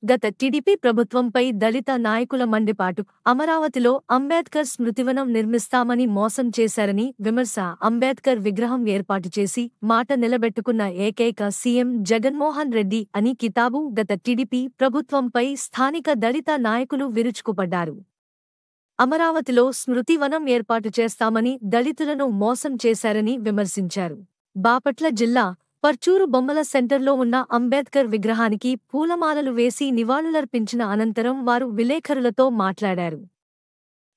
గత టీడీపీ ప్రభుత్వంపై దళిత నాయకుల మండిపాటు. అమరావతిలో అంబేద్కర్ స్మృతివనం నిర్మిస్తామని మోసం చేశారని విమర్శ. అంబేద్కర్ విగ్రహం ఏర్పాటు చేసి మాట నిలబెట్టుకున్న ఏకైక సీఎం జగన్మోహన్ రెడ్డి అని కితాబు. గత టీడీపీ ప్రభుత్వంపై స్థానిక దళిత నాయకులు విరుచుకుపడ్డారు. అమరావతిలో స్మృతివనం ఏర్పాటు చేస్తామని దళితులను మోసం చేశారని విమర్శించారు. బాపట్ల జిల్లా పర్చూరు బొమ్మల సెంటర్లో ఉన్న అంబేద్కర్ విగ్రహానికి పూలమాలలు వేసి నివాళులర్పించిన అనంతరం వారు విలేకరులతో మాట్లాడారు.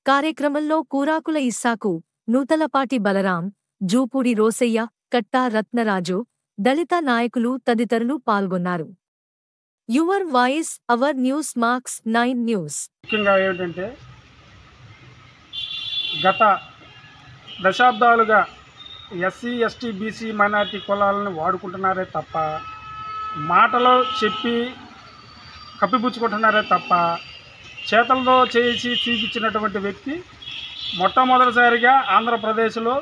కార్యక్రమంలో కూరాకుల ఇస్సాకు, నూతలపాటి బలరాం, జూపూడి రోసయ్య, కట్టా రత్నరాజు, దళిత నాయకులు తదితరులు పాల్గొన్నారు. Your voice hour news marks 9 news. ముఖ్యంగా ఏమిటంటే గత దశాబ్దాలుగా ఎస్సీ ఎస్టీ బీసీ మైనారిటీ కులాలను వాడుకుంటున్నారే తప్ప, మాటలో చెప్పి కప్పిపుచ్చుకుంటున్నారే తప్ప, చేతలతో చేసి చూపించినటువంటి వ్యక్తి మొట్టమొదటిసారిగా ఆంధ్రప్రదేశ్లో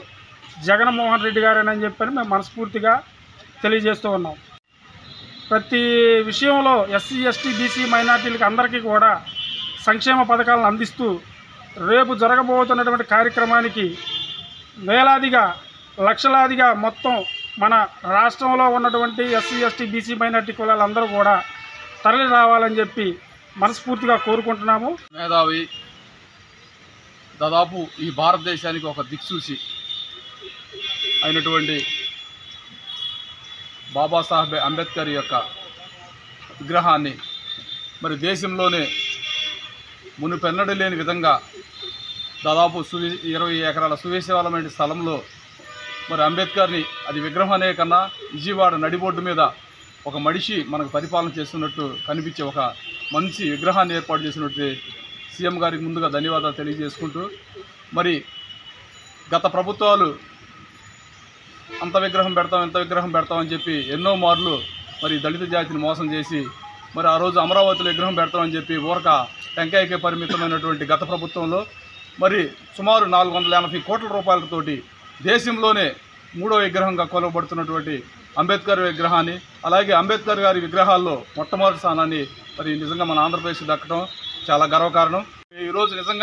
జగన్మోహన్ రెడ్డి గారేనని చెప్పని మేము మనస్ఫూర్తిగా తెలియజేస్తూ ఉన్నాం. ప్రతి విషయంలో ఎస్సీ ఎస్టీ బీసీ మైనారిటీలకి అందరికీ కూడా సంక్షేమ పథకాలను అందిస్తూ రేపు జరగబోతున్నటువంటి కార్యక్రమానికి వేలాదిగా లక్షలాదిగా మొత్తం మన రాష్ట్రంలో ఉన్నటువంటి ఎస్సీ ఎస్టీ బీసీ మైనారిటీ కులాలందరూ కూడా తరలి రావాలని చెప్పి మనస్ఫూర్తిగా కోరుకుంటున్నాము. మేధావి, దాదాపు ఈ భారతదేశానికి ఒక దిక్సూచి అయినటువంటి బాబాసాహెబ్ అంబేద్కర్ యొక్క విగ్రహాన్ని మరి దేశంలోనే మునుపెన్నడూ లేని విధంగా దాదాపు 20 ఎకరాల సువిశాలమైన స్థలంలో మరి అంబేద్కర్ని, అది విగ్రహం అనే కన్నా విజయవాడ నడిబొడ్డు మీద ఒక మనిషి మనకు పరిపాలన చేస్తున్నట్టు కనిపించే ఒక మంచి విగ్రహాన్ని ఏర్పాటు చేసినట్టు సీఎం గారికి ముందుగా ధన్యవాదాలు తెలియజేసుకుంటూ, మరి గత ప్రభుత్వాలు అంత విగ్రహం పెడతాం ఇంత విగ్రహం పెడతామని చెప్పి ఎన్నో మార్లు మరి దళిత జాతిని మోసం చేసి మరి ఆ రోజు అమరావతిలో విగ్రహం పెడతామని చెప్పి ఊరక టెంకాయకే పరిమితమైనటువంటి గత ప్రభుత్వంలో మరి సుమారు 480 కోట్ల రూపాయలతోటి దేశంలోనే 3వ విగ్రహంగా కొలవబడుతున్నటువంటి అంబేద్కర్ విగ్రహాన్ని, అలాగే అంబేద్కర్ గారి విగ్రహాల్లో మొట్టమొదటి స్థానాన్ని మరి నిజంగా మన ఆంధ్రప్రదేశ్ దక్కడం చాలా గర్వకారణం. ఈరోజు నిజంగా